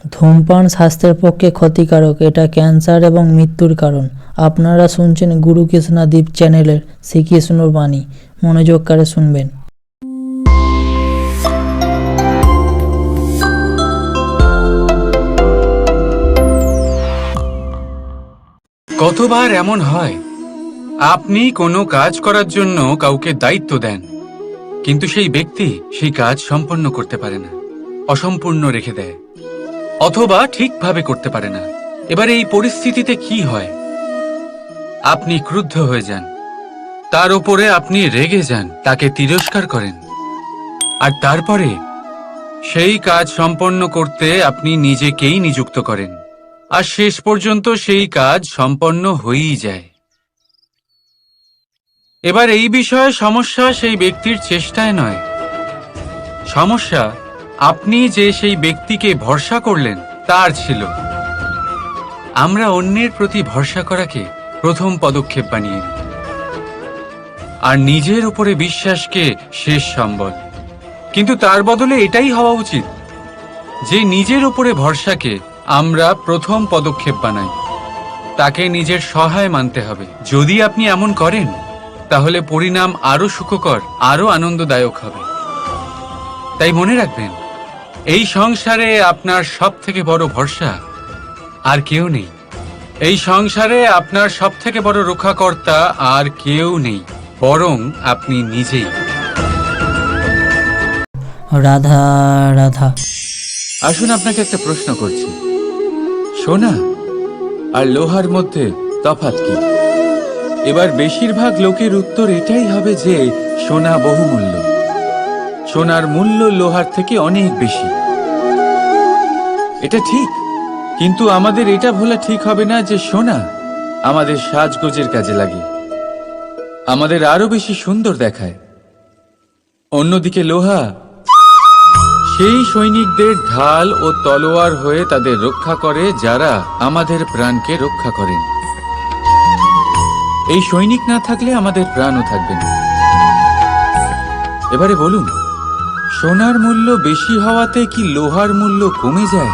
ধূমপান স্বাস্থ্যের পক্ষে ক্ষতিকারক, এটা ক্যান্সার এবং মৃত্যুর কারণ। আপনারা শুনছেন গুরু কৃষ্ণাদীপ চ্যানেলের শ্রীকৃষ্ণর বাণী। মনোযোগ করে শুনবেন। কতবার এমন হয়, আপনি কোনো কাজ করার জন্য কাউকে দায়িত্ব দেন, কিন্তু সেই ব্যক্তি সেই কাজ সম্পন্ন করতে পারে না, অসম্পূর্ণ রেখে দেয়, অথবা ঠিকভাবে করতে পারে না। এবার এই পরিস্থিতিতে কি হয়? আপনি ক্রুদ্ধ হয়ে যান, তার উপরে আপনি রেগে যান, তাকে তিরস্কার করেন, আর তারপরে সেই কাজ সম্পন্ন করতে আপনি নিজেকেই নিযুক্ত করেন, আর শেষ পর্যন্ত সেই কাজ সম্পন্ন হয়েই যায়। এবার এই বিষয়ে সমস্যা সেই ব্যক্তির চেষ্টায় নয়, সমস্যা আপনি যে সেই ব্যক্তিকে ভরসা করলেন তার ছিল। আমরা অন্যের প্রতি ভরসা করাকে প্রথম পদক্ষেপ বানিয়ে নিই, আর নিজের উপরে বিশ্বাসকে শেষ সম্বল। কিন্তু তার বদলে এটাই হওয়া উচিত যে নিজের উপরে ভরসাকে আমরা প্রথম পদক্ষেপ বানাই, তাকে নিজের সহায় মানতে হবে। যদি আপনি এমন করেন, তাহলে পরিণাম আরো সুখকর, আরো আনন্দদায়ক হবে। তাই মনে রাখবেন, এই সংসারে আপনার সব থেকে বড় ভরসা আর কেউ নেই। এই সংসারে আপনার সব থেকে বড় রক্ষাকর্তা আর কেউ নেই, বরং আপনি নিজেই। রাধা রাধা। আসুন আপনাকে একটা প্রশ্ন করছি, সোনা আর লোহার মধ্যে তফাৎ কি? এবার বেশিরভাগ লোকের উত্তর এটাই হবে যে সোনা বহুমূল্য, সোনার মূল্য লোহার থেকে অনেক বেশি। এটা ঠিক, কিন্তু আমাদের এটা ভোলা ঠিক হবে না যে সোনা আমাদের সাজগোজের কাজে লাগে, আমাদের আরো বেশি সুন্দর দেখায়। অন্যদিকে লোহা সেই সৈনিকদের ঢাল ও তলোয়ার হয়ে তাদের রক্ষা করে যারা আমাদের প্রাণকে রক্ষা করেন। এই সৈনিক না থাকলে আমাদের প্রাণও থাকবে না। এবারে বলুন, সোনার মূল্য বেশি হওয়াতে কি লোহার মূল্য কমে যায়?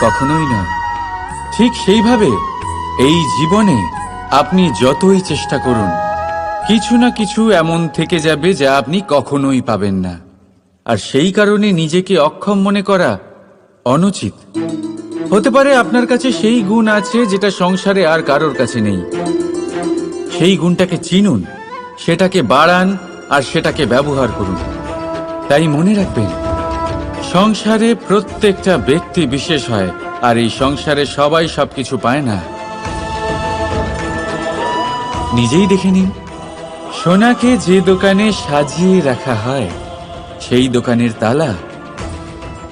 কখনোই নয়। ঠিক সেইভাবে এই জীবনে আপনি যতই চেষ্টা করুন, কিছু না কিছু এমন থেকে যাবে যা আপনি কখনোই পাবেন না, আর সেই কারণে নিজেকে অক্ষম মনে করা অনুচিত। হতে পারে আপনার কাছে সেই গুণ আছে যেটা সংসারে আর কারোর কাছে নেই। সেই গুণটাকে চিনুন, সেটাকে বাড়ান, আর সেটাকে ব্যবহার করুন। তাই মনে রাখবেন, সংসারে প্রত্যেকটা ব্যক্তি বিশেষ হয়, আর এই সংসারে সবাই সবকিছু পায় না। নিজেই দেখে নিন, সোনাকে যে দোকানে সাজিয়ে রাখা হয়, সেই দোকানের তালা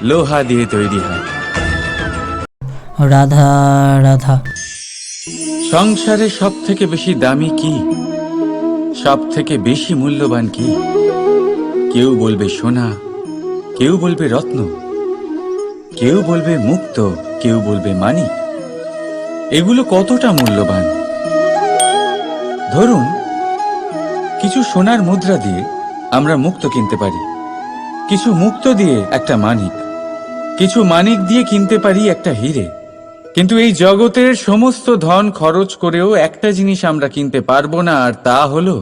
লোহা দিয়ে তৈরি হয়। রাধা রাধা। সংসারে সব থেকে বেশি দামি কি, সব থেকে বেশি মূল্যবান কি? কেউ বলবে সোনা, কেউ বলবে রত্ন, কেউ বলবে মুক্ত, কেউ বলবে মানিক। এগুলো কতটা মূল্যবান? ধরুন, কিছু সোনার মুদ্রা দিয়ে আমরা মুক্ত কিনতে পারি, কিছু মুক্ত দিয়ে একটা মানিক, কিছু মানিক দিয়ে কিনতে পারি একটা হীরে। কিন্তু এই জগতের সমস্ত ধন খরচ করেও একটা জিনিস আমরা কিনতে পারবো না, আর তা হলো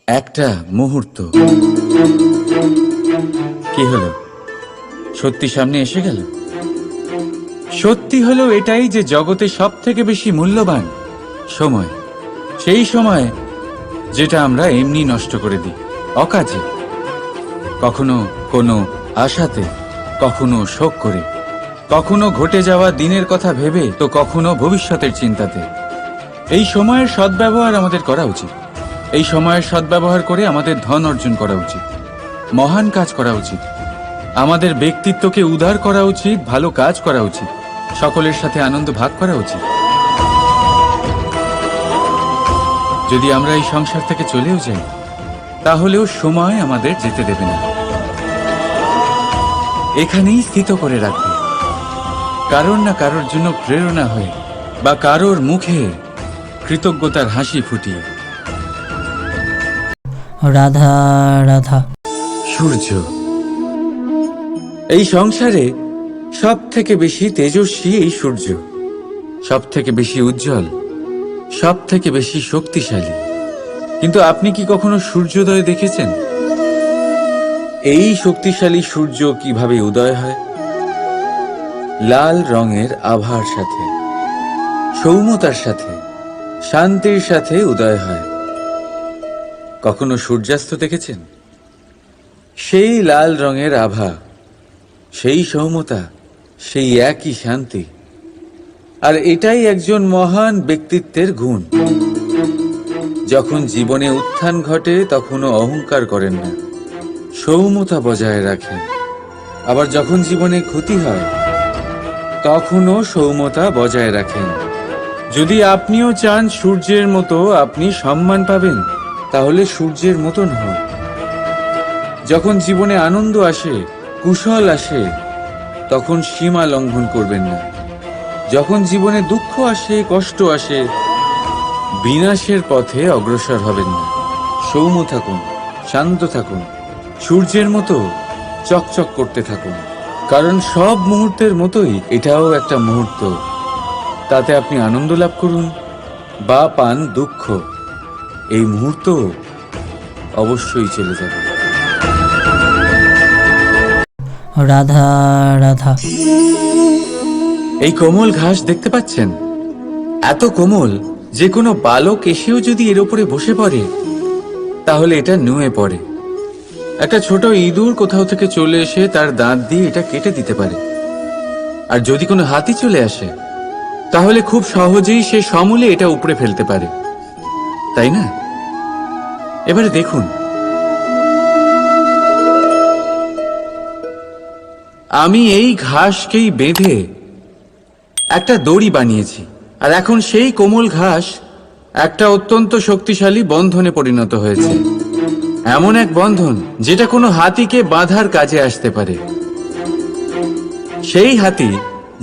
একটা মুহূর্ত। কি হলো? সত্যি সামনে এসে গেল। সত্যি হলো এটাই যে জগতে সব থেকে বেশি মূল্যবান সময়, সেই সময় যেটা আমরা এমনি নষ্ট করে দিই অকাজে, কখনো কোনো আশাতে, কখনো শোক করে, কখনো ঘটে যাওয়া দিনের কথা ভেবে, তো কখনো ভবিষ্যতের চিন্তাতে। এই সময়ের সদ্ব্যবহার আমাদের করা উচিত। এই সময়ের সদ্ব্যবহার করে আমাদের ধন অর্জন করা উচিত, মহান কাজ করা উচিত, আমাদের ব্যক্তিত্বকে উদার করা উচিত, ভালো কাজ করা উচিত, সকলের সাথে আনন্দ ভাগ করা উচিত। যদি আমরা এই সংসার থেকে চলেও যাই, তাহলেও সময় আমাদের যেতে দেবে না, এখানেই স্থিত করে রাখবে, কারোর না কারোর জন্য প্রেরণা হয়ে, বা কারোর মুখে কৃতজ্ঞতার হাসি ফুটিয়ে। রাধা রাধা। সূর্য। এই সংসারে সব থেকে বেশি তেজস্বী এই সূর্য, সব থেকে বেশি উজ্জ্বল, সব থেকে বেশি শক্তিশালী। কিন্তু আপনি কি কখনো সূর্যোদয় দেখেছেন? এই শক্তিশালী সূর্য কিভাবে উদয় হয়? লাল রঙের আভার সাথে, সৌম্যতার সাথে, শান্তির সাথে উদয় হয়। কখনো সূর্যাস্ত দেখেছেন? সেই লাল রঙের আভা, সেই সৌম্যতা, সেই একই শান্তি। আর এটাই একজন মহান ব্যক্তিত্বের গুণ। যখন জীবনে উত্থান ঘটে তখনও অহংকার করেন না, সৌম্যতা বজায় রাখেন। আবার যখন জীবনে ক্ষতি হয় তখনও সৌম্যতা বজায় রাখেন। যদি আপনিও চান সূর্যের মতো আপনি সম্মান পাবেন, তাহলে সূর্যের মতন হন। যখন জীবনে আনন্দ আসে, কুশল আসে, তখন সীমা লঙ্ঘন করবেন না। যখন জীবনে দুঃখ আসে, কষ্ট আসে, বিনাশের পথে অগ্রসর হবেন না। সৌম্য থাকুন, শান্ত থাকুন, সূর্যের মতো চকচক করতে থাকুন। কারণ সব মুহূর্তের মতোই এটাও একটা মুহূর্ত। তাতে আপনি আনন্দ লাভ করুন বা পান দুঃখ, এই মুহূর্ত অবশ্যই চলে যাবে। রাধা রাধা। এই কোমল ঘাস দেখতে পাচ্ছেন? এত কোমল যে কোনো বালক এসেও যদি এর উপরে বসে পড়ে তাহলে এটা নুয়ে পড়ে। একটা ছোট ইঁদুর কোথাও থেকে চলে এসে তার দাঁত দিয়ে এটা কেটে দিতে পারে। আর যদি কোনো হাতি চলে আসে তাহলে খুব সহজেই সে সমূলে এটা উপড়ে ফেলতে পারে, তাই না? এবারে দেখুন, আমি এই ঘাসকেই বেঁধে একটা দড়ি বানিয়েছি, আর এখন সেই কোমল ঘাস একটা অত্যন্ত শক্তিশালী বন্ধনে পরিণত হয়েছে। এমন এক বন্ধন যেটা কোনো হাতিকে বাঁধার কাজে আসতে পারে। সেই হাতি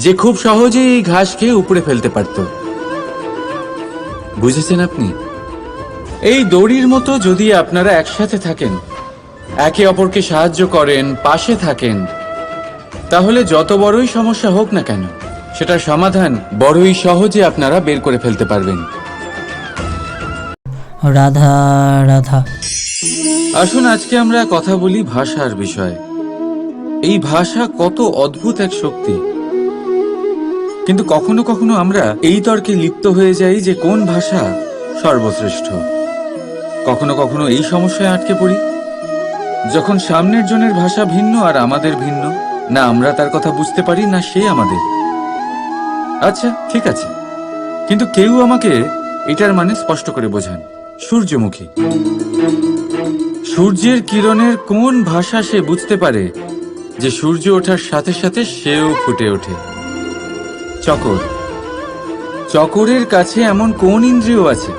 যে খুব সহজেই এই ঘাসকে উপড়ে ফেলতে পারত। বুঝেছেন আপনি? এই দড়ির মতো যদি আপনারা একসাথে থাকেন, একে অপরকে সাহায্য করেন, পাশে থাকেন, তাহলে যত বড়ই সমস্যা হোক না কেন সেটার সমাধান বড়ই সহজে আপনারা বের করে ফেলতে পারবেন। রাধা রাধা। আসুন আজকে আমরা কথা বলি ভাষার বিষয়ে। এই ভাষা কত অদ্ভুত এক শক্তি। কিন্তু কখনো কখনো আমরা এই তর্কে লিপ্ত হয়ে যাই যে কোন ভাষা সর্বশ্রেষ্ঠ। কখনো কখনো এই সমস্যায় আটকে পড়ি, যখন সামনের জনের ভাষা ভিন্ন আর আমাদের ভিন্ন, না আমরা তার কথা বুঝতে পারি না সে আমাদের। আচ্ছা ঠিক আছে, কিন্তু কেউ আমাকে এটার মানে স্পষ্ট করে বোঝান। সূর্যমুখী, সূর্যের কিরণের কোন ভাষা সে বুঝতে পারে যে সূর্য ওঠার সাথে সাথে সেও ফুটে ওঠে? চকর, চকরের কাছে এমন কোন ইন্দ্রিয় আছে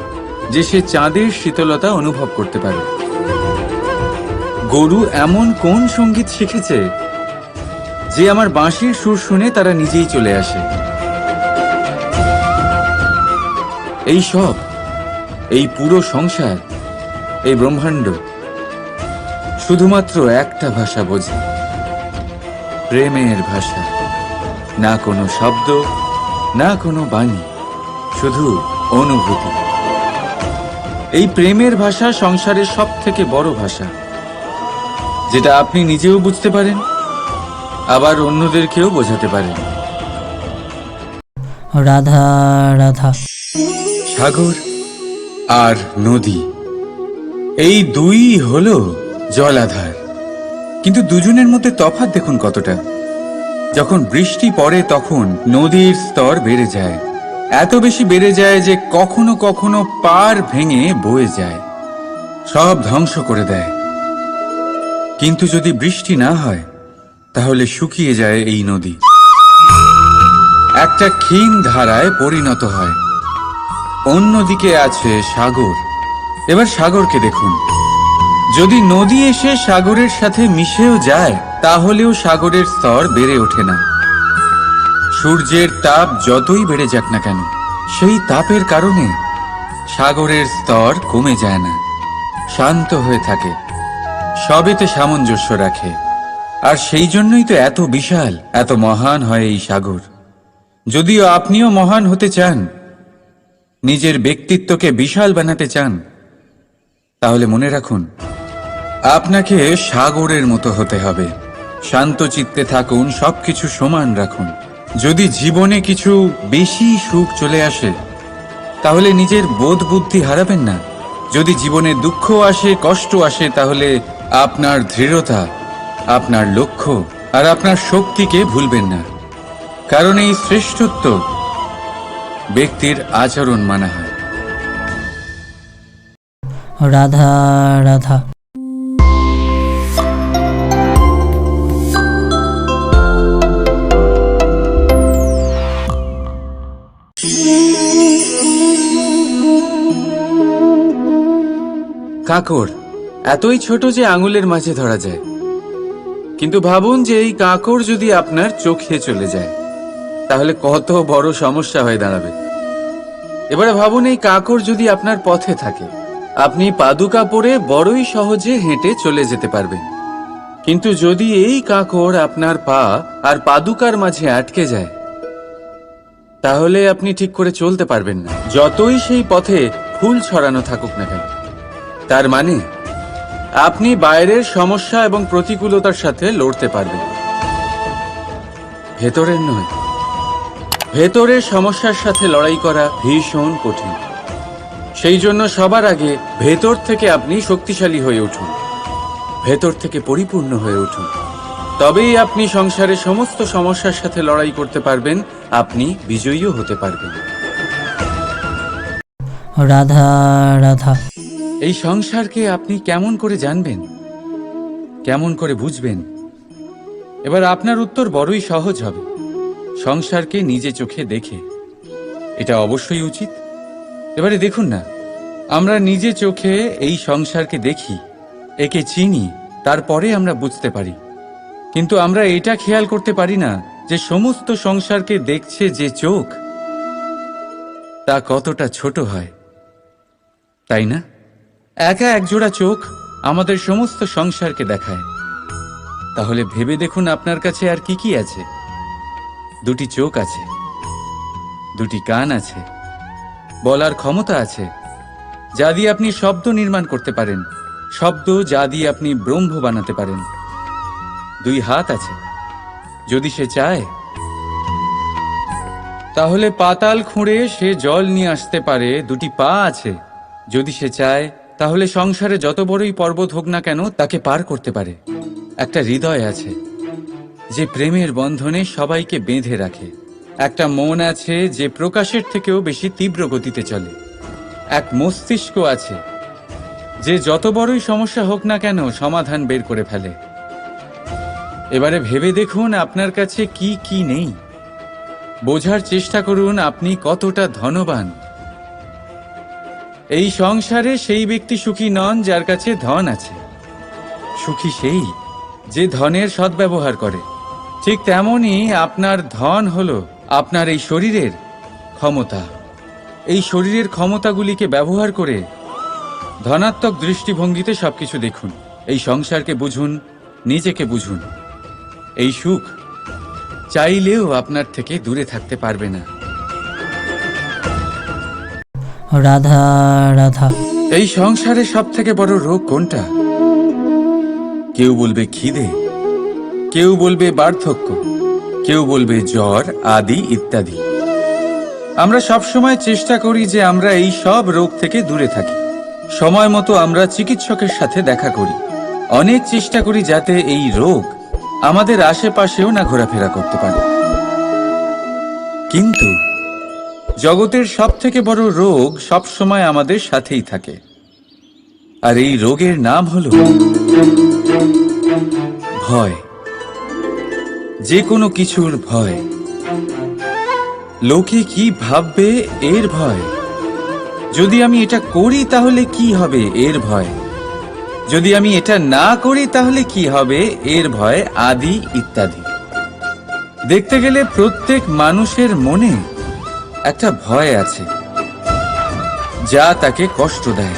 যে সে চাঁদের শীতলতা অনুভব করতে পারে? গরু এমন কোন সঙ্গীত শিখেছে যে আমার বাঁশির সুর শুনে তারা নিজেই চলে আসে? এই সব, এই পুরো সংসার, এই ব্রহ্মাণ্ড শুধুমাত্র একটা ভাষা বোঝে, প্রেমের ভাষা। না কোনো শব্দ, না কোনো বাণী, শুধু অনুভূতি। এই প্রেমের ভাষা সংসারের সব থেকে বড় ভাষা, যেটা আপনি নিজেও বুঝতে পারেন, আবার অন্যদেরকেও বোঝাতে পারেন। রাধা রাধা। সাগর আর নদী, এই দুই হলো জলাধার। কিন্তু দুজনের মধ্যে তফাৎ দেখুন কতটা। যখন বৃষ্টি পড়ে তখন নদীর স্তর বেড়ে যায়, এত বেশি বেড়ে যায় যে কখনো কখনো পাড় ভেঙে বয়ে যায়, সব ধ্বংস করে দেয়। কিন্তু যদি বৃষ্টি না হয় তাহলে শুকিয়ে যায় এই নদী, একটা ক্ষীণ ধারায় পরিণত হয়। অন্যদিকে আছে সাগর। এবার সাগরকে দেখুন, যদি নদী এসে সাগরের সাথে মিশেও যায় তাহলেও সাগরের স্তর বেড়ে ওঠে না। সূর্যের তাপ যতই বেড়ে যাক না কেন, সেই তাপের কারণে সাগরের স্তর কমে যায় না, শান্ত হয়ে থাকে, সবেতে সামঞ্জস্য রাখে। আর সেই জন্যই তো এত বিশাল, এত মহান হয় এই সাগর। যদিও আপনিও মহান হতে চান, নিজের ব্যক্তিত্বকে বিশাল বানাতে চান, তাহলে মনে রাখুন আপনাকে সাগরের মতো হতে হবে। শান্ত চিত্তে থাকুন, সবকিছু সমান রাখুন। যদি জীবনে কিছু বেশি সুখ চলে আসে, তাহলে নিজের বোধ বুদ্ধি হারাবেন না। যদি জীবনে দুঃখ আসে, কষ্ট আসে, তাহলে আপনার দৃঢ়তা, আপনার লক্ষ্য আর আপনার শক্তিকে ভুলবেন না। কারণ এই শ্রেষ্ঠত্ব ব্যক্তির আচরণ মানা হয়। রাধা রাধা। কাঁকড় এতই ছোট যে আঙুলের মাঝে ধরা যায়, কিন্তু ভাবুন যে এই কাঁকড় যদি আপনার চোখে চলে যায়, তাহলে কত বড় সমস্যা হয়ে দাঁড়াবে। এবারে ভাবুন এই কাঁকড় যদি আপনার পথে থাকে, আপনি পাদুকা পরে বড়ই সহজে হেঁটে চলে যেতে পারবেন। কিন্তু যদি এই কাঁকড় আপনার পা আর পাদুকার মাঝে আটকে যায়, তাহলে আপনি ঠিক করে চলতে পারবেন না, যতই সেই পথে ফুল ছড়ানো থাকুক না কেন। তার মানে আপনি বাইরের সমস্যা এবং প্রতিকূলতার সাথে লড়তে পারবেন, ভেতরের নয়। ভেতরের সমস্যার সাথে লড়াই করা ভীষণ কঠিন। সেই জন্য সবার আগে ভেতর থেকে আপনি শক্তিশালী হয়ে উঠুন, ভেতর থেকে পরিপূর্ণ হয়ে উঠুন। তবেই আপনি সংসারের সমস্ত সমস্যার সাথে লড়াই করতে পারবেন, আপনি বিজয়ীও হতে পারবেন। রাধা রাধা। এই সংসারকে আপনি কেমন করে জানবেন, কেমন করে বুঝবেন? এবার আপনার উত্তর বড়ই সহজ হবে, সংসারকে নিজে চোখে দেখে। এটা অবশ্যই উচিত। এবারে দেখুন না, আমরা নিজে চোখে এই সংসারকে দেখি, একে চিনি, তারপরে আমরা বুঝতে পারি। কিন্তু আমরা এটা খেয়াল করতে পারি না যে সমস্ত সংসারকে দেখছে যে চোখ, তা কতটা ছোট হয়, তাই না? একা একজোড়া চোখ আমাদের সমস্ত সংসারকে দেখায়। তাহলে ভেবে দেখুন আপনার কাছে আর কি কি আছে। দুটি চোখ আছে, দুটি কান আছে, বলার ক্ষমতা আছে, যা দিয়ে আপনি শব্দ নির্মাণ করতে পারেন, শব্দ যা দিয়ে আপনি ব্রহ্ম বানাতে পারেন। দুই হাত আছে, যদি সে চায় তাহলে পাতাল খুঁড়ে সে জল নিয়ে আসতে পারে। দুটি পা আছে, যদি সে চায় তাহলে সংসারে যত বড়ই পর্বত হোক না কেন তাকে পার করতে পারে। একটা হৃদয় আছে, যে প্রেমের বন্ধনে সবাইকে বেঁধে রাখে। একটা মন আছে, যে প্রকাশের থেকেও বেশি তীব্র গতিতে চলে। এক মস্তিষ্ক আছে, যে যত বড়ই সমস্যা হোক না কেন সমাধান বের করে ফেলে। এবারে ভেবে দেখুন আপনার কাছে কি কি নেই। বোঝার চেষ্টা করুন আপনি কতটা ধনবান। এই সংসারে সেই ব্যক্তি সুখী নন যার কাছে ধন আছে, সুখী সেই যে ধনের সদ্ব্যবহার করে। ঠিক তেমনই আপনার ধন হলো আপনার এই শরীরের ক্ষমতা। এই শরীরের ক্ষমতাগুলিকে ব্যবহার করে ধনাত্মক দৃষ্টিভঙ্গিতে সবকিছু দেখুন। এই সংসারকে বুঝুন, নিজেকে বুঝুন। এই সুখ চাইলেও আপনার থেকে দূরে থাকতে পারবে না। রাধা রাধা। এই সংসারে সব থেকে বড় রোগ কোনটা? কেউ বলবে খিদে, কেউ বলবে বার্ধক্য, কেউ বলবে জ্বর আদি ইত্যাদি। আমরা সবসময় চেষ্টা করি যে আমরা এই সব রোগ থেকে দূরে থাকি। সময় মতো আমরা চিকিৎসকের সাথে দেখা করি। অনেক চেষ্টা করি যাতে এই রোগ আমাদের আশেপাশেও না ঘোরাফেরা করতে পারে। কিন্তু জগতের সব থেকে বড় রোগ সবসময় আমাদের সাথেই থাকে, আর এই রোগের নাম হলো ভয়। যে কোনো কিছুর ভয়। লোকে কি ভাববে এর ভয়। যদি আমি এটা করি তাহলে কি হবে এর ভয়। যদি আমি এটা না করি তাহলে কি হবে এর ভয় আদি ইত্যাদি। দেখতে গেলে প্রত্যেক মানুষের মনে একটা ভয় আছে, যা তাকে কষ্ট দেয়।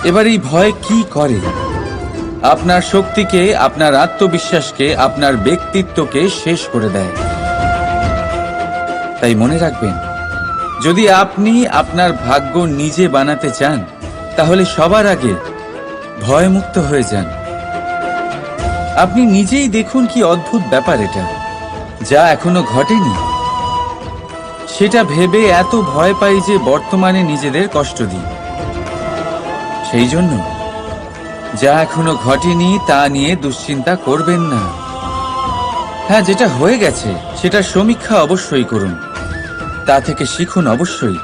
এবার এই ভয় কি করে? আপনার শক্তিকে, আপনার আত্মবিশ্বাসকে, আপনার ব্যক্তিত্বকে শেষ করে দেয়। তাই মনে রাখবেন, যদি আপনি আপনার ভাগ্য নিজে বানাতে চান, তাহলে সবার আগে ভয়মুক্ত হয়ে যান। আপনি নিজেই দেখুন কি অদ্ভুত ব্যাপার এটা, যা এখনো ঘটেনি সেটা ভেবে এত ভয় পাই যে বর্তমানে নিজেদের কষ্ট দিই। সেই জন্য যা এখনো ঘটেনি তা নিয়ে দুশ্চিন্তা করবেন না। হ্যাঁ, যেটা হয়ে গেছে সেটার সমীক্ষা অবশ্যই করুন, তা থেকে শিখুন, অবশ্যই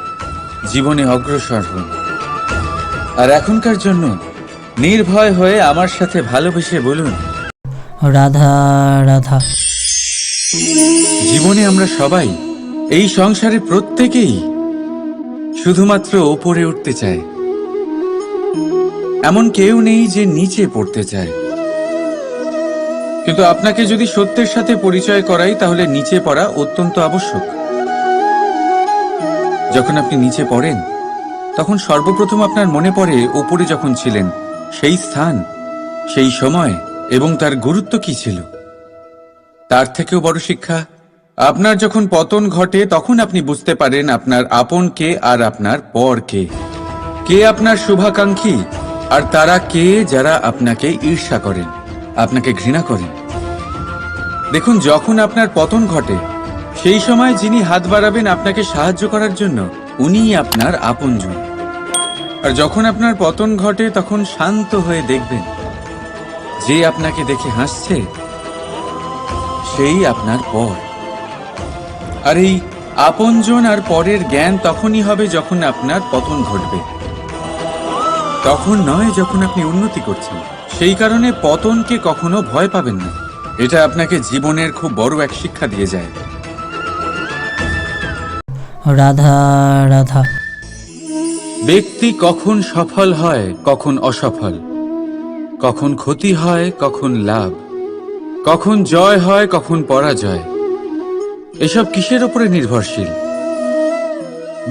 জীবনে অগ্রসর হন। আর এখনকার জন্য নির্ভয় হয়ে আমার সাথে ভালোবেসে বলুন, রাধা রাধা। জীবনে আমরা সবাই, এই সংসারে প্রত্যেকেই শুধুমাত্র ওপরে উঠতে চায়। এমন কেউ নেই যে নিচে পড়তে চায়। কিন্তু আপনাকে যদি সত্যের সাথে পরিচয় করাই, তাহলে নিচে পড়া অত্যন্ত আবশ্যক। যখন আপনি নিচে পড়েন, তখন সর্বপ্রথম আপনার মনে পড়ে ওপরে যখন ছিলেন সেই স্থান, সেই সময় এবং তার গুরুত্ব কি ছিল। তার থেকেও বড় শিক্ষা, আপনার যখন পতন ঘটে তখন আপনি বুঝতে পারেন আপনার আপন কে আর আপনার পর কে। কে আপনার শুভাকাঙ্ক্ষী আর তারা কে যারা আপনাকে ঈর্ষা করেন, আপনাকে ঘৃণা করেন। দেখুন, যখন আপনার পতন ঘটে সেই সময় যিনি হাত বাড়াবেন আপনাকে সাহায্য করার জন্য, উনিই আপনার আপনজন। আর যখন আপনার পতন ঘটে তখন শান্ত হয়ে দেখবেন, যে আপনাকে দেখে হাসছে সেই আপনার পর। আর এই আপনজন আর পরের জ্ঞান তখনই হবে যখন আপনার পতন ঘটবে, তখন নয় যখন আপনি উন্নতি করছেন। সেই কারণে পতনকে কখনো ভয় পাবেন না। এটা আপনাকে জীবনের খুব বড় এক শিক্ষা দিয়ে যায়। রাধা রাধা। ব্যক্তি কখন সফল হয়, কখন অসফল, কখন ক্ষতি হয়, কখন লাভ, কখন জয় হয়, কখন পরাজয়, এসব কিসের উপরে নির্ভরশীল?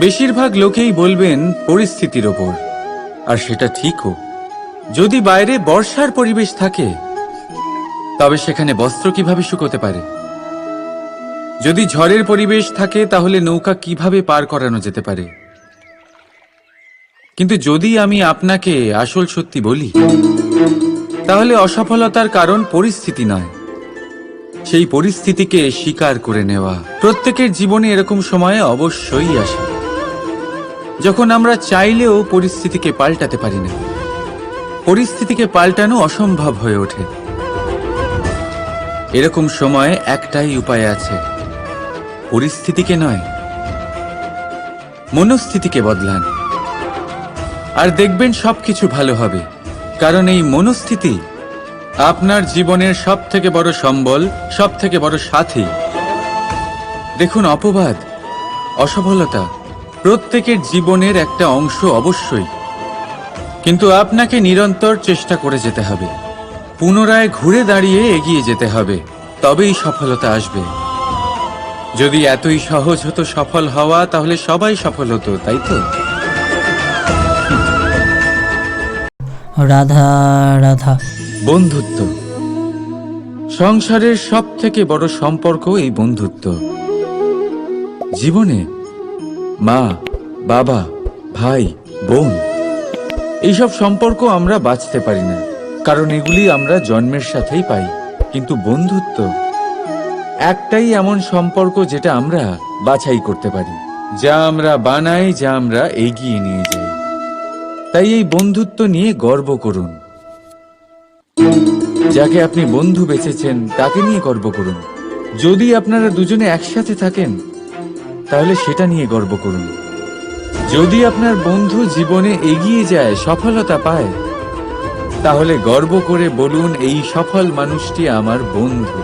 বেশিরভাগ লোকেই বলবেন পরিস্থিতির ওপর। আর সেটা ঠিকও। যদি বাইরে বর্ষার পরিবেশ থাকে, তবে সেখানে বস্ত্র কিভাবে শুকোতে পারে? যদি ঝড়ের পরিবেশ থাকে, তাহলে নৌকা কিভাবে পার করানো যেতে পারে? কিন্তু যদি আমি আপনাকে আসল সত্যি বলি, তাহলে অসফলতার কারণ পরিস্থিতি নয়, সেই পরিস্থিতিকে স্বীকার করে নেওয়া। প্রত্যেকের জীবনে এরকম সময়ে অবশ্যই আসে যখন আমরা চাইলেও পরিস্থিতিকে পাল্টাতে পারি না। পরিস্থিতিকে পাল্টানো অসম্ভব হয়ে ওঠে। এরকম সময়ে একটাই উপায় আছে, পরিস্থিতিকে নয়, মনস্থিতিকে বদলান। আর দেখবেন সবকিছু ভালো হবে। কারণ এই মনস্থিতি আপনার জীবনের সব থেকে বড় সম্বল, সব থেকে বড় সাথী। দেখুন, অপবাদ, অসফলতা প্রত্যেকের জীবনের একটা অংশ অবশ্যই, কিন্তু আপনাকে নিরন্তর চেষ্টা করে যেতে হবে, পুনরায় ঘুরে দাঁড়িয়ে এগিয়ে যেতে হবে, তবেই সফলতা আসবে। যদি এতই সহজ হতো সফল হওয়া, তাহলে সবাই সফল হতো, তাই তো? রাধা রাধা। বন্ধুত্ব, সংসারের সব থেকে বড় সম্পর্ক এই বন্ধুত্ব। জীবনে মা, বাবা, ভাই, বোন, এইসব সম্পর্ক আমরা বাঁচতে পারি না, কারণ এগুলি আমরা জন্মের সাথেই পাই। কিন্তু বন্ধুত্ব একটাই এমন সম্পর্ক যেটা আমরা বাছাই করতে পারি, যা আমরা বানাই, যা আমরা এগিয়ে নিয়ে যাই। তাই এই বন্ধুত্ব নিয়ে গর্ব করুন। যাকে আপনি বন্ধু বেছেছেন তাকে নিয়ে গর্ব করুন। যদি আপনারা দুজনে একসাথে থাকেন, তাহলে সেটা নিয়ে গর্ব করুন। যদি আপনার বন্ধু জীবনে এগিয়ে যায়, সফলতা পায়, তাহলে গর্ব করে বলুন, এই সফল মানুষটি আমার বন্ধু।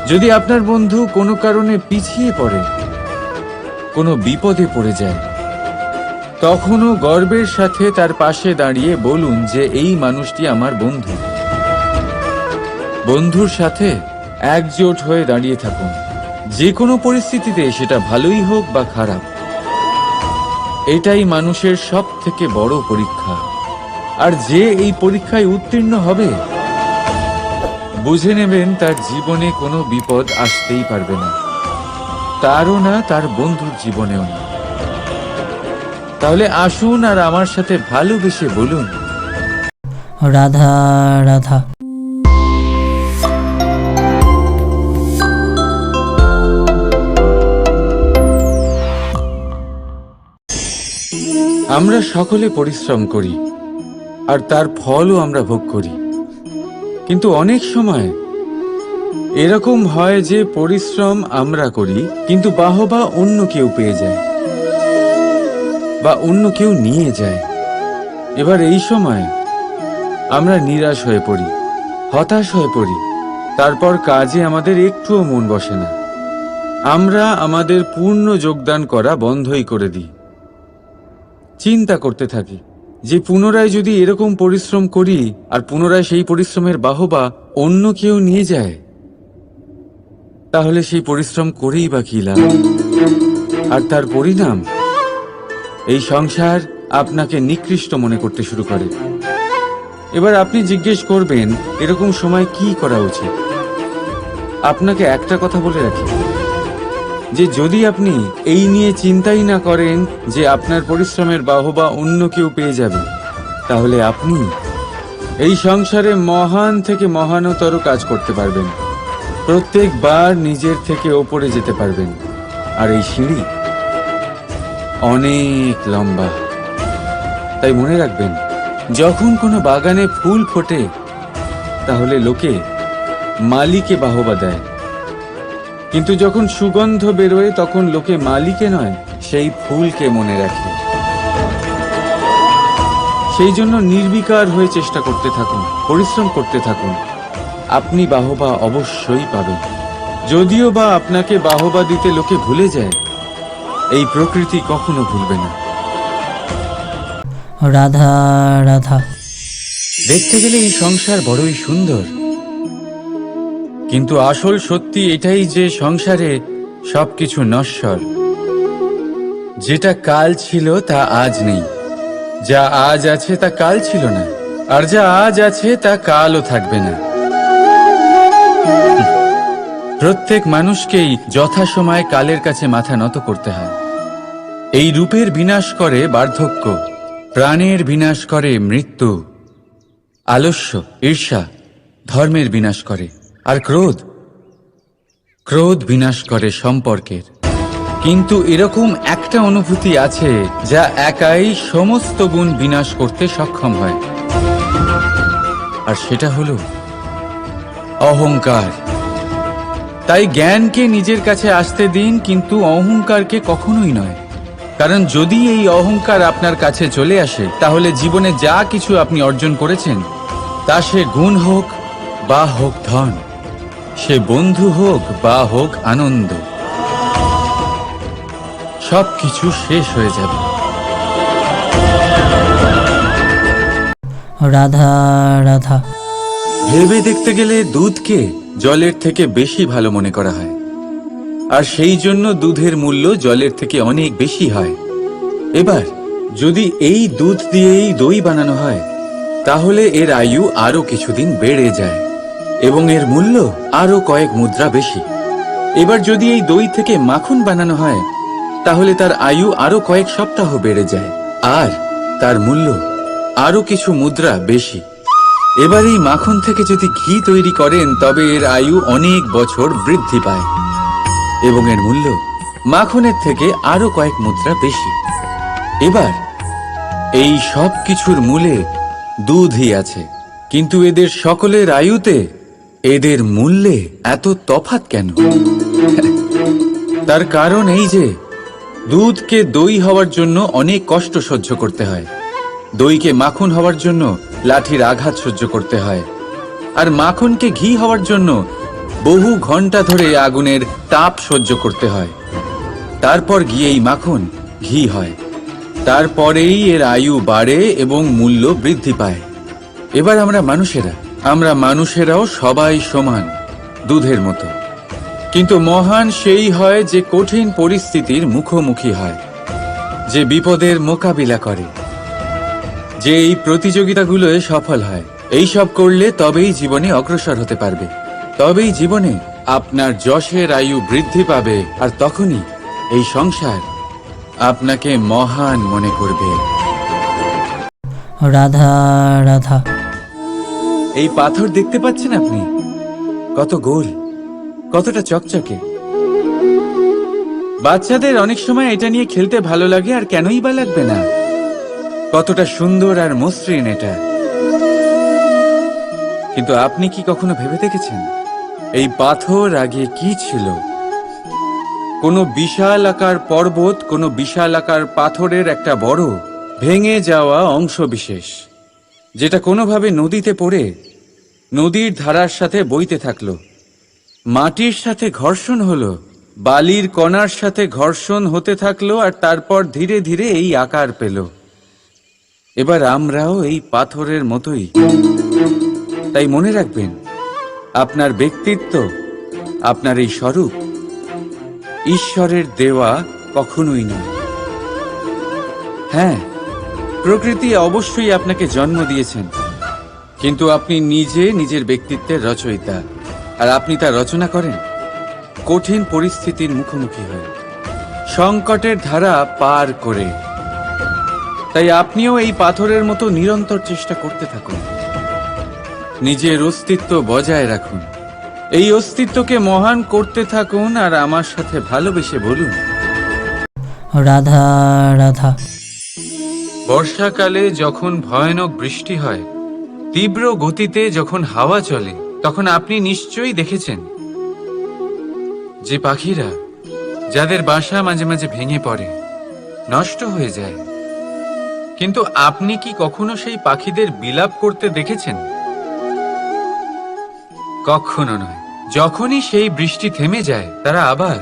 যদি আপনার বন্ধু কোনো কারণে পিছিয়ে পড়ে, কোনো বিপদে পড়ে যায়, তখনও গর্বের সাথে তার পাশে দাঁড়িয়ে বলুন যে এই মানুষটি আমার বন্ধু। বন্ধুর সাথে একজোট হয়ে দাঁড়িয়ে থাকুন, যে কোনো পরিস্থিতিতে, সেটা ভালোই হোক বা খারাপ। এটাই মানুষের সব থেকে বড় পরীক্ষা। আর যে এই পরীক্ষায় উত্তীর্ণ হবে বুঝে নেবেন তার জীবনে কোনো বিপদ আসতেই পারবে না, তারও না, তার বন্ধুর জীবনেও না। তাহলে আসুন আর আমার সাথে ভালোবেসে বলুন, রাধা রাধা। আমরা সকলে পরিশ্রম করি আর তার ফলও আমরা ভোগ করি। কিন্তু অনেক সময় এরকম হয় যে পরিশ্রম আমরা করি কিন্তু বাহবা অন্য কেউ পেয়ে যায় বা অন্য কেউ নিয়ে যায়। এবার এই সময় আমরা নিরাশ হয়ে পড়ি, হতাশ হয়ে পড়ি, তারপর কাজে আমাদের একটুও মন বসে না। আমরা আমাদের পূর্ণ যোগদান করা বন্ধই করে দিই। চিন্তা করতে থাকি যে পুনরায় যদি এরকম পরিশ্রম করি আর পুনরায় সেই পরিশ্রমের বাহবা অন্য কেউ নিয়ে যায়, তাহলে সেই পরিশ্রম করেই বা কি লাভ? আর তার পরিণাম এই সংসার আপনাকে নিকৃষ্ট মনে করতে শুরু করে। এবার আপনি জিজ্ঞেস করবেন এরকম সময় কি করা উচিত। আপনাকে একটা কথা বলে রাখি যে যদি আপনি এই নিয়ে চিন্তাই না করেন যে আপনার পরিশ্রমের বাহবা অন্য কেউ পেয়ে যাবে, তাহলে আপনি এই সংসারে মহান থেকে মহানতর কাজ করতে পারবেন, প্রত্যেকবার নিজের থেকে ওপরে যেতে পারবেন। আর এই সিঁড়ি অনেক লম্বা। তাই মনে রাখবেন, যখন কোনো বাগানে ফুল ফোটে তাহলে লোকে মালিকে বাহবা দেয়, কিন্তু যখন সুগন্ধ বেরোয় তখন লোকে মালিকে নয়, সেই ফুলকে মনে রাখে। সেই জন্য নির্বিকার হয়ে চেষ্টা করতে থাকুন, পরিশ্রম করতে থাকুন, আপনি বাহবা অবশ্যই পাবেন। যদিও বা আপনাকে বাহবা দিতে লোকে ভুলে যায়, এই প্রকৃতি কখনো ভুলবে না। রাধা রাধা। দেখতে গেলে এই সংসার বড়ই সুন্দর, কিন্তু আসল সত্যি এটাই যে সংসারে সবকিছু নশ্বর। যেটা কাল ছিল তা আজ নেই, যা আজ আছে তা কাল ছিল না, আর যা আজ আছে তা কালও থাকবে না। প্রত্যেক মানুষকেই যথাসময়ে কালের কাছে মাথা নত করতে হয়। এই রূপের বিনাশ করে বার্ধক্য, প্রাণের বিনাশ করে মৃত্যু, আলস্য, ঈর্ষা ধর্মের বিনাশ করে, আর ক্রোধ বিনাশ করে সম্পর্কের। কিন্তু এরকম একটা অনুভূতি আছে যা একাই সমস্ত গুণ বিনাশ করতে সক্ষম হয়, আর সেটা হলো অহংকার। তাই জ্ঞানকে নিজের কাছে আসতে দিন, কিন্তু অহংকারকে কখনোই নয়। কারণ যদি এই অহংকার আপনার কাছে চলে আসে, তাহলে জীবনে যা কিছু আপনি অর্জন করেছেন, তা সে গুণ হোক বা হোক ধন, সে বন্ধু হোক বা হোক আনন্দ, সবকিছু শেষ হয়ে যাবে। রাধা রাধা। ভেবে দেখতে গেলে দুধকে জলের থেকে বেশি ভালো মনে করা হয়, আর সেই জন্য দুধের মূল্য জলের থেকে অনেক বেশি হয়। এবার যদি এই দুধ দিয়েই দই বানানো হয়, তাহলে এর আয়ু আরো কিছুদিন বেড়ে যায় এবং এর মূল্য আরো কয়েক মুদ্রা বেশি। এবার যদি এই দই থেকে মাখন বানানো হয়, তাহলে তার আয়ু আরো কয়েক সপ্তাহ বেড়ে যায় আর তার মূল্য আরো কিছু মুদ্রা বেশি। এবার এই মাখন থেকে যদি ঘি তৈরি করেন, তবে এর আয়ু অনেক বছর বৃদ্ধি পায় এবং এর মূল্য মাখনের থেকে আরো কয়েক মুদ্রা বেশি। এবার এই সব কিছুর মূলে দুধই আছে, কিন্তু এদের সকলের আয়ুতে, এদের মূল্যে এত তফাৎ কেন? তার কারণ এই যে দুধকে দই হওয়ার জন্য অনেক কষ্ট সহ্য করতে হয়, দইকে মাখন হওয়ার জন্য লাঠির আঘাত সহ্য করতে হয়, আর মাখনকে ঘি হওয়ার জন্য বহু ঘন্টা ধরে আগুনের তাপ সহ্য করতে হয়। তারপর গিয়েই মাখন ঘি হয়, তারপরেই এর আয়ু বাড়ে এবং মূল্য বৃদ্ধি পায়। এবার আমরা মানুষেরাও সবাই সমান, দুধের মতো। কিন্তু মহান সেই হয় যে কঠিন পরিস্থিতির মুখোমুখি হয়, যে বিপদের মোকাবিলা করে। যে এই প্রতিযোগিতাগুলোয় সফল হয়। এই সব করলে তবেই জীবনে অগ্রসর হতে পারবে, তবেই জীবনে আপনার যশের আয়ু বৃদ্ধি পাবে, আর তখনই এই সংসার আপনাকে মহান মনে করবে। রাধা রাধা। এই পাথর দেখতে পাচ্ছেন আপনি? কত গোল, কতটা চকচকে। বাচ্চাদের অনেক সময় এটা নিয়ে খেলতে ভালো লাগে, আর কেনই বা লাগবে না? কতটা সুন্দর আর মসৃণ এটা। কিন্তু আপনি কি কখনো ভেবে দেখেছেন এই পাথর আগে কি ছিল? কোনো বিশাল আকার পর্বত, কোনো বিশাল আকার পাথরের একটা বড় ভেঙে যাওয়া অংশ বিশেষ, যেটা কোনোভাবে নদীতে পড়ে নদীর ধারার সাথে বইতে থাকলো। মাটির সাথে ঘর্ষণ হলো, বালির কণার সাথে ঘর্ষণ হতে থাকলো, আর তারপর ধীরে ধীরে এই আকার পেল। এবার আমরাও এই পাথরের মতোই। তাই মনে রাখবেন, আপনার ব্যক্তিত্ব, আপনার এই স্বরূপ ঈশ্বরের দেওয়া কখনোই নয়। হ্যাঁ, প্রকৃতি অবশ্যই আপনাকে জন্ম দিয়েছেন, কিন্তু আপনি নিজে নিজের ব্যক্তিত্বের রচয়িতা। আর আপনি তা রচনা করেন কঠিন পরিস্থিতির মুখোমুখি হয়ে, সংকটের ধারা পার করে। তাই আপনিও এই পাথরের মতো নিরন্তর চেষ্টা করতে থাকুন। নিজের অস্তিত্ব বজায় রাখুন, এই অস্তিত্বকে মহান করতে থাকুন, আর আমার সাথে ভালোবেসে বলুন রাধা রাধা। বর্ষাকালে যখন ভয়ানক বৃষ্টি হয়, তীব্র গতিতে যখন হাওয়া চলে, তখন আপনি নিশ্চয়ই দেখেছেন যে পাখিরা, যাদের বাসা মাঝে মাঝে ভেঙে পড়ে, নষ্ট হয়ে যায়। কিন্তু আপনি কি কখনো সেই পাখিদের বিলাপ করতে দেখেছেন? কখনো নয়। যখনই সেই বৃষ্টি থেমে যায়, তারা আবার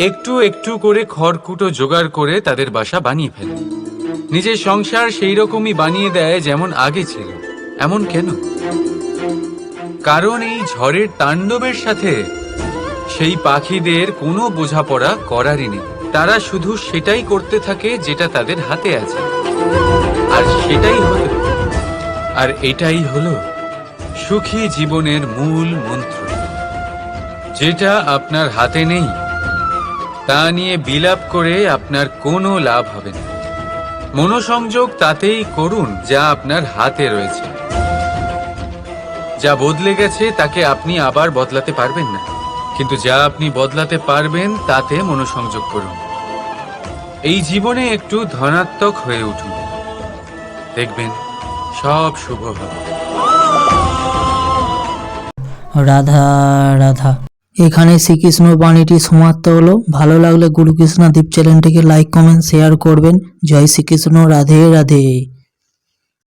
একটু একটু করে খড়কুটো জোগাড় করে তাদের বাসা বানিয়ে ফেলে। নিজের সংসার সেই রকমই বানিয়ে দেয় যেমন আগে ছিল। এমন কেন? কারণ এই ঝড়ের তাণ্ডবের সাথে সেই পাখিদের কোনো বোঝাপড়া করারই নেই। তারা শুধু সেটাই করতে থাকে যেটা তাদের হাতে আছে, আর সেটাই হলো, আর এটাই হলো সুখী জীবনের মূল মন্ত্র। যেটা আপনার হাতে নেই, তা নিয়ে বিলাপ করে আপনার কোনো লাভ হবে না। মনোসংযোগ তাতেই করুন যা আপনার হাতে রয়েছে। যা বদলে গেছে তাকে আপনি আবার বদলাতে পারবেন না, কিন্তু যা আপনি বদলাতে পারবেন তাতে মনোসংযোগ করুন। এই জীবনে একটু ধনাত্মক হয়ে উঠুন, দেখবেন সব শুভ হবে। রাধা রাধা। এখানে শ্রীকৃষ্ণ বাণীটি সমাপ্ত হলো। ভালো লাগলে গুরুকৃষ্ণা দীপ চ্যানেলটিকে লাইক, কমেন্ট, শেয়ার করবেন। জয় শ্রীকৃষ্ণ। রাধে রাধে।